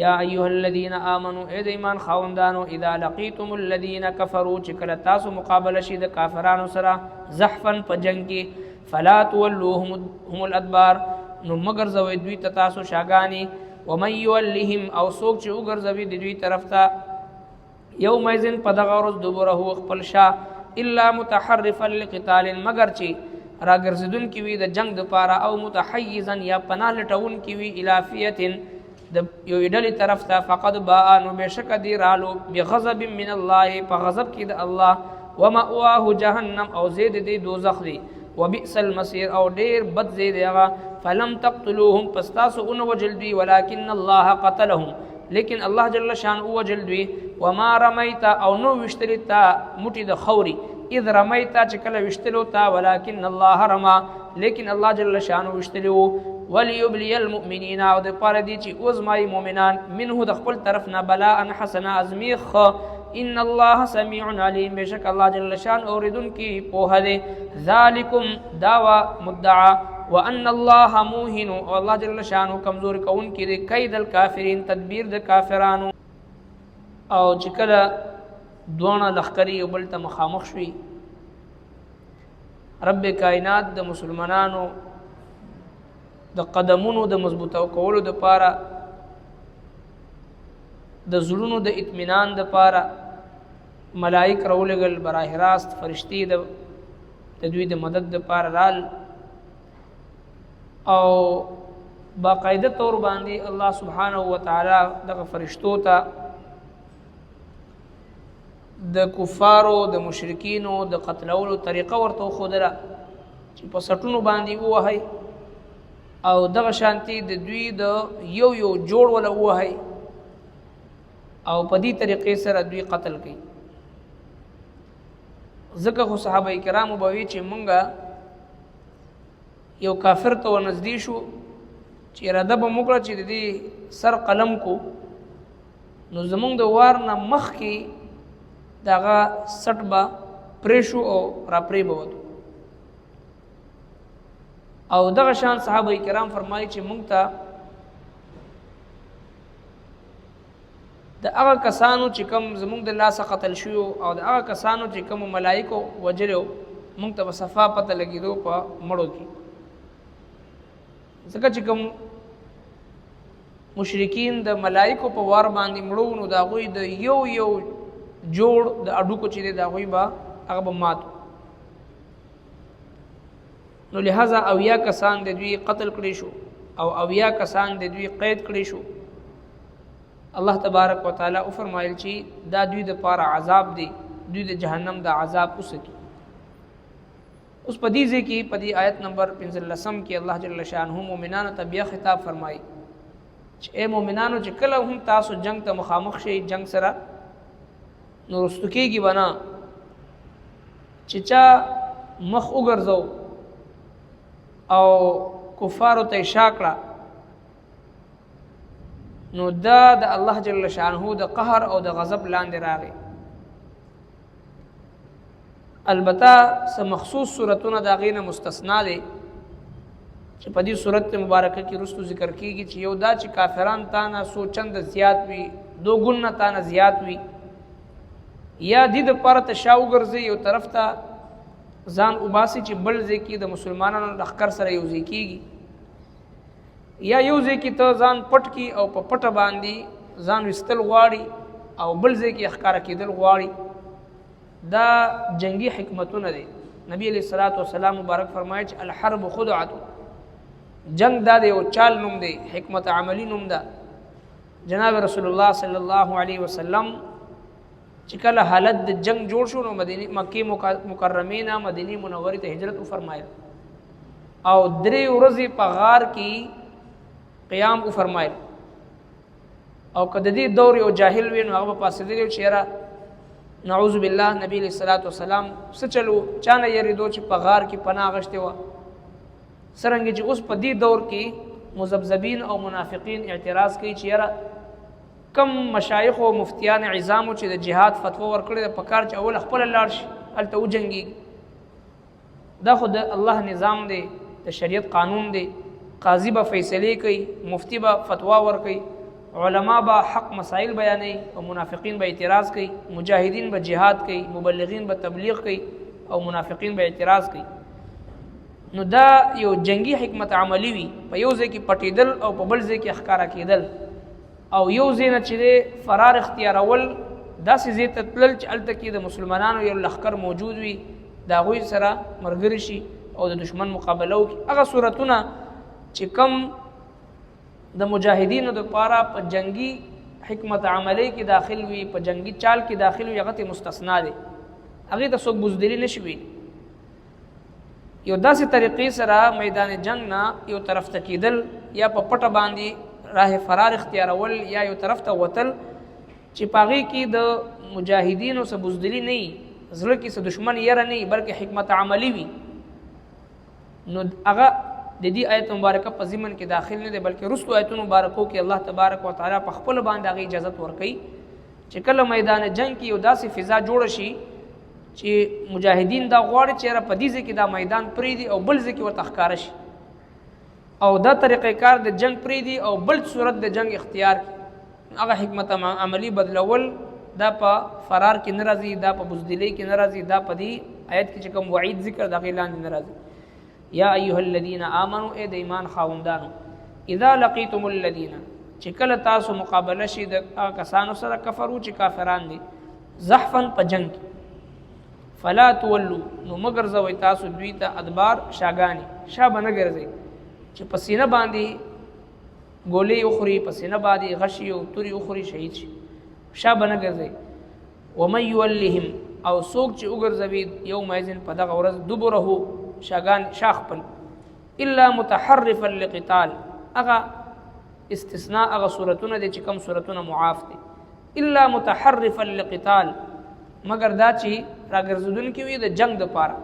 یا ایها الذین آمنوا اے د ایمان خاوندانو اذا لقیتم الذین کفروا چې کله تاسو مقابله شي د کافرانو سره زحفا په جنگ کې فلا تولوهم الادبار نو مگر زوی دوی ته تاسو شاګانی ومن یولهم او څوک چې وګرځوي د دوی طرف ته یومئذ په دغه ورځ دبره خپل شا الا متحرفا لقتال مگر چې راګرځدون کی وي د جنگ د پاره او متحیزا یا پناه لټون کی وي الافیه د یو ډلې طرف ته فقد باء نو بشک دی رالو بغضب من الله په غضب کې د الله ومأواه جهنم او زید دی دوزخ دی وبئس المصير او ډیر بد زید هغه فلم تقتلوهم پستاسو ان وجلدوی ولكن الله قتلهم لیکن الله جل شانه وجلدوی وما رميت او نو وشتلتا موټي د خوري اذ رميت چې کله وشتلو تا ولكن الله رمى لیکن الله جل شانه وشتلو وليبلي المؤمنين او د پاره دي چې اوزمای مؤمنان منه د خپل طرف نه بلاء حسنا ازمیخ ان الله سميع عليم بشک الله جل شان اوریدن کی په هده ذالکم دعوا مدعا وان الله موهن او الله جل شان کمزور کون کی کید الکافرین تدبیر د کافرانو او چې کله دوه لخکری او بل ته مخامخ شوي رب کائنات د مسلمانانو د قدمونو د مضبوطو کولو د پاره د زړونو د اطمینان د پاره ملائک راولګل براه راست فرشتي د دوی د مدد د پاره رال او باقاعده طور باندې الله سبحانه و تعالی د فرشتو ته د کفارو د مشرکینو د قتلولو طریقه ورته خودره چې په سټونو باندې ووهي او دغه شانتی د دوی د یو جوړ ولا ووهي او په دې طریقې سره دوی قتل کوي ځکه خو صحابه کرامو به وی چې مونږه یو کافر ته ونږدې شو چې اراده به موږ چې د دې سر قلم کو نو زمونږ د وار نه مخکې دغه سټ به پرې شو او را پرې به وتو او دغه شان صحابه کرام فرمایي چې مونږ ته د هغه کسانو چې کوم زمونږ د لاسه قتل شو او د هغه کسانو چې کوم ملائکو وجلو مونږ ته صفا پته لګیدو په مړو کې ځکه چې کوم مشرکین د ملائکو په وار باندې مړو نو دا غوي د یو جوړ د اډوکو چې دا غوي با هغه به ماتو نو لہذا اویا کسان د دوی قتل کړي شو او اویا کسان د دوی قید کړي شو الله تبارک وتعالى او فرمایل چې دا دوی د پاره عذاب دی دوی د جهنم د عذاب وسکی اوس په دې ځکه په دې آیت نمبر 15 کې الله جل شانه مؤمنانو ته بیا خطاب فرمایي چې اے مؤمنانو چې کله هم تاسو جنگ ته مخامخ شئ جنگ سره نو رستکیږي بنا چې چا مخ وګرځو او کفارو ته شاکړه نو دا د الله جل شانه د قهر او د غضب لاندې راغی البته سم مخصوص صورتونه دا غینه مستثنا دي چې په دې صورت مبارکه کې رستو ذکر کیږي چې یو دا چې کافران تا نه سوچند زیات وي دو ګونه تا نه زیات وي یا دې د پاره تشاو ګرځي یو طرف ته ځان وباسي چې بل ځکه د مسلمانانو لخر سره یو ځکیږي یا یو ځکه ته ځان پټ کی او په پټه باندې ځان وستل غواړي او بل ځکه ښکارا کېدل غواړي دا جنگی حکمتونه دي نبی علیہ الصلوۃ والسلام مبارک فرمایي چې الحرب خدعه جنگ دا دی او چال نوم دی حکمت عملی نوم دا جناب رسول الله صلی الله علیه وسلم چې کله حالت د جنگ جوړ شو نو مدینه مکه مکرمه نه مدینه منوره ته هجرت فرمایل او درې ورځې په غار کې قیام فرمایل او کله دې دور یو جاهل وین هغه پاسې دی چیرې نعوذ بالله نبی علیہ الصلوۃ والسلام سچلو چانه یریدو چې په غار کې پناه غشته و سرنګ چې اوس په دې دور کې مذبذبین او منافقین اعتراض کوي چې یاره کم مشایخ او مفتیان عظام چې د جهاد فتوا ورکړي د پکار چې اول خپل لاړ شي الته وجنګي دا خو د الله نظام دی د شریعت قانون دی قاضي به فیصله کوي مفتی به فتوا ورکوي علما با حق مسائل بیانوي او منافقین به اعتراض کوي، مجاهدین به جهاد کوي، مبلغین به تبلیغ کوي او منافقین به اعتراض کوي. نو دا یو جنگي حکمت عملی وي، په یو ځای کې پټېدل او په بل ځای کې ښکارا کېدل، او یو ځای نه چې فرار اختیارول داسې ځای ته تلل چې هلته کې د مسلمانانو یو لښکر موجود وي، د هغوی سره ملګري شي او د دشمن مقابله وکړي. هغه صورتونه چې کم د مجاهدینو دپاره په جنگي حکمت عملی کې داخل وي، په جنگي چال کې داخل وي، هغه ته مستثنا دی، هغې ته څوک بزدلي نه شي ویلی. یو داسې طریقې سره میدان جنگ نه یو طرف ته کېدل یا په پټه باندې راه فرار اختیارول یا یو طرف ته وتل چې په هغې کې د مجاهدینو څه بزدلي نه وي، زړه کې څه دشمن یره نه وي، بلکې حکمت عملی وي، نو هغه د دې آیت مبارکه په ضمن کې داخل نه دی، بلکې رستو آیتونو مبارکو کې الله تبارک وتعالی په خپل باندې هغې اجازت ورکوي چې کله میدان جنگ کې یو داسې فضا جوړه شي چې مجاهدین دا غواړي چې یاره په دې ځای کې دا میدان پرېږدي او بل ځای کې ورته ښکاره شي، او دا طریقې کار د جنگ پرېږدي او بل صورت د جنگ اختیار کړي. هغه حکمت عملی بدلول دا په فرار کې نه راځي، دا په بزدلۍ کې نه راځي، دا په دې آیت کې چې کوم وعید ذکر د هغې لاندې نه راځي. یا ایها الذین آمنوا، ای د ایمان خاوندانو، اذا لقیتم الذین، چې کله تاسو مقابله شي د هغه کسانو سره کفرو چې کافران دي، زحفا په جنگ کې، فلا تولو، نو مه ګرځوئ تاسو دوی ته ادبار شاګانې، شا به نه ګرځئ چې په سینه باندې ګولې وخوري، په سینه باندې غشي او تورې وخوري شهید شي، شا به نه ګرځئ. ومن یولهم، او څوک چې وګرځوي یومئذ په دغه ورځ دبره شاگان شاخ پل، الا متحرفا لقتال، اغا استثناء اغا صورتونه دي چې کم صورتونه معاف دي، الا متحرفا لقتال، مگر دا چې راګرځېدونکي وي د جنگ دپاره،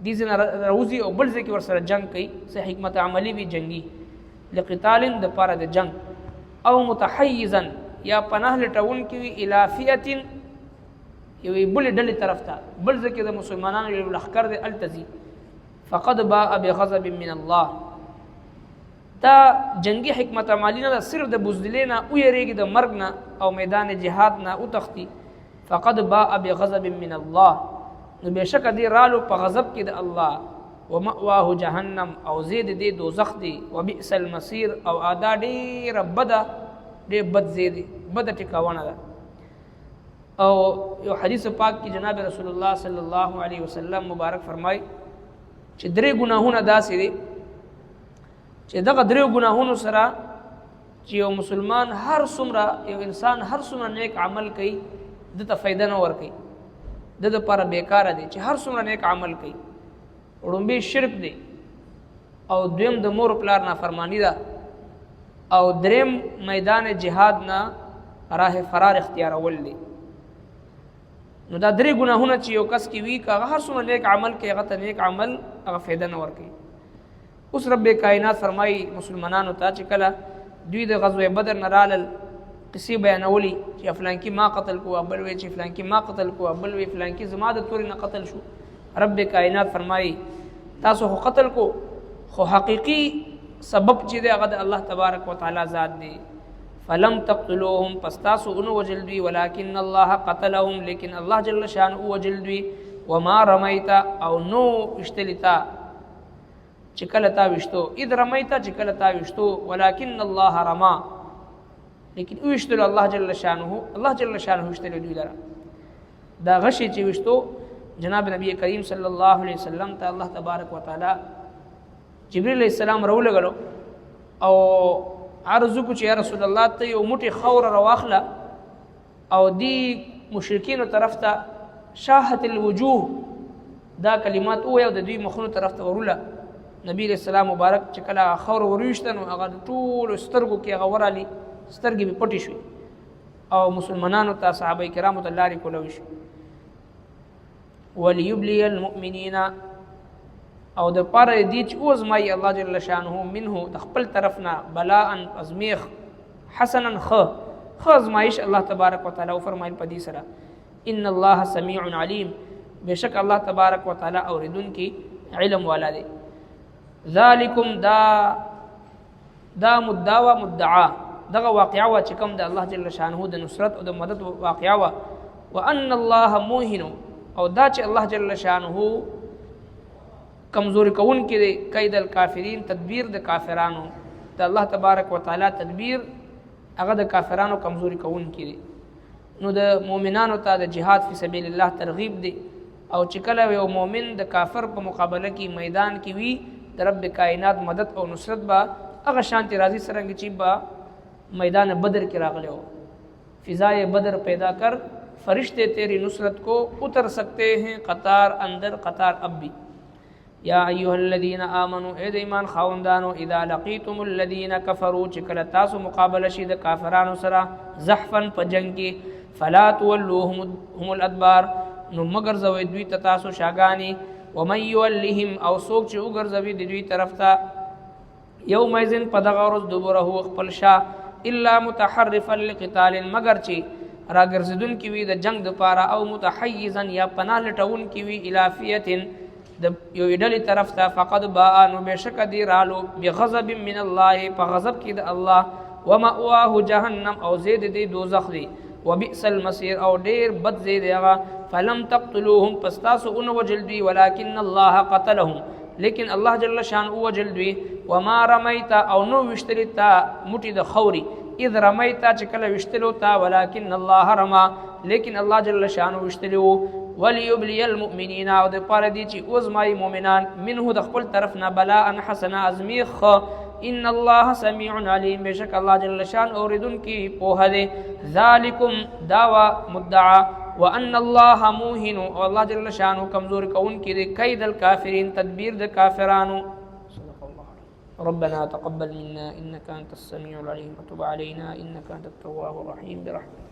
دې ځای نه راوځي او بل ځای کې ورسره جنگ کوي، څه حکمت عملی وي جنگي، لقتال دپاره د جنگ، او متحیزا، یا پناه لټونکي وي الی فئة، یوې بلې ډلې طرف ته، بل ځای کې د مسلمانانو یو لښکر دی هلته ځي، فقد باء بغضب من الله، دا جنگي حکمت عملی نه ده، صرف د بزدلۍ نه ویریږي، د مرګ نه او میدان جهاد نه وتښتي، فقد باء بغضب من الله، نو بېشکه دی رالو په غضب کې د الله، ومأواه جهنم، او زید دی دوزخ دی، وبئس المصیر، او ادا ډېره بده، ډېر بد ځای دی، بده ټکاونه ده. او یو حدیث پاک کې جناب رسول الله صلی الله علیه وسلم مبارک فرمای چې درې ګناهونه داسې دي چې دغه درې ګناهونو سره چې یو مسلمان هر څومره، یو انسان هر څومره نیک عمل کوي دته فایده نه ورکوي، د دپاره بیکاره دی چې هر څومره نیک عمل کوي. وړومبی شرک دی، او دویم د مور پلار نافرمانی ده، او دریم میدان جهاد نه راه فرار اختیارول دی. نو دا درې ګناهونه چې یو کس کې وي، که هغه هر څومره نیک عمل کوي، هغه ته نیک عمل هغه فایده نه ورکوي. اوس رب کائنات فرمایي مسلمانانو ته چې کله دوی د غزوه بدر نه رالل، قصې بیانولي چې فلانکي ما قتل کو، بل وی چې فلانکي ما قتل کو، بل وی فلانکي زما د تورې نه قتل شو. رب کائنات فرمایي تاسو خو قتل کو، خو حقیقي سبب چې دی هغه د الله تبارک وتعالی ذات دی. فلم تقتلوهم، پس تاسو اونو وجل دوی، ولکن الله قتلهم، لیکن الله جل شانه وجل دوی. وما رمیت، او نو وشتلی تا چې کله تا وشتو، اذ رمیت چې کله تا وشتو، ولکن الله رما، لیکن وشتلو الله جل شانه، الله جل شانه وشتلو دوی لره. دا غشي چې وشتو جناب نبی کریم صلی الله علیه وسلم ته الله تبارک وتعالی جبرئیل علیہ السلام راولګلو او عرض کو چې یا رسول الله ته یو موټی خور راواخله او دی مشرکین طرف ته شاهت الوجوه دا کلمات او د دوی مخونو طرف ته ورله. نبی علیہ السلام مبارک چې کله خور ورويشته نو هغه ټول سترګو کې هغه ورالي، سترګې به پټې شوې او مسلمانانو ته صحابه کرامو ته لارې کولوي شو. وليبلي المؤمنین، او د پاره دي چې اوزمای الله جل شانه منه د خپل طرفنا بلاء ازمیخ حسنا خ ازمایش الله تبارک وتعالی فرمایل په دې سره ان الله سمیع علیم، بشک الله تبارک وتعالی اوریدون کی علم والا دی. ذالکم دا مدعا مدعا دغه واقعا وا چې کوم د الله جل شانه د نصرت او د مدد واقعا وا وان الله موهن او دا چې الله جل شانه کمزوري کون کې کید الکافرین تدبیر د کافرانو د الله تبارک وتعالى تدبیر هغه د کافرانو کمزوري کون کې نو د مؤمنانو ته د جهاد فی سبیل الله ترغیب دی او چې کله یو مؤمن د کافر په مقابله کې میدان کې وي د رب کائنات مدد او نصرت با هغه شانتی راضی سرنګ چې با میدان بدر کې راغلے ہو فضائے بدر پیدا کر فرشتے تیری نصرت کو اتر سکتے ہیں قطار اندر قطار اب بھی یا ایها الذین آمنوا اے ایمان خاوندانو اذا لقیتم الذین کفروا چکل تاسو مقابله شي د کافرانو سره زحفا په جنگ کې فلا تولوهم الادبار نو مگر زوی دوی تاسو شاګانی ومن یولهم او سوک چې وګرځوي د دوی طرف ته یومئذ په دغه ورځ دبره خپل شا الا متحرفا لقتال مگر چې راګرځدون کی وی د جنگ د پاره او متحیزا یا پناه لټون کی وی الافیه د یو ډلې طرف ته فقد باء نو بشک دی رالو بغضب من الله په غضب کې د الله ومأواه جهنم او زید دی دوزخ دی وبئس المصير او ډیر بد زید هغه فلم تقتلوهم پستاسو ان وجلدی ولكن الله قتلهم لیکن الله جل شانه وجلدی وما رميت او نو وشتلتا موټي د خوري اذ رميت چې کله وشتلو تا ولكن الله رمى لیکن الله جل شانه وشتلو وليبلي المؤمنين او د پاره دي چې اوزمای مؤمنان منه د خپل طرف نه بلا ان حسنا ازمیخ ان الله سميع عليم بشک الله جل شان اوریدن کی په هده ذالکم دعوا مدعا وان الله موهن او الله جل شان کمزور کون کی کید الکافرین تدبیر د کافرانو ربنا تقبل منا انك انت السميع العليم وتب علينا انك انت التواب الرحيم برحمتك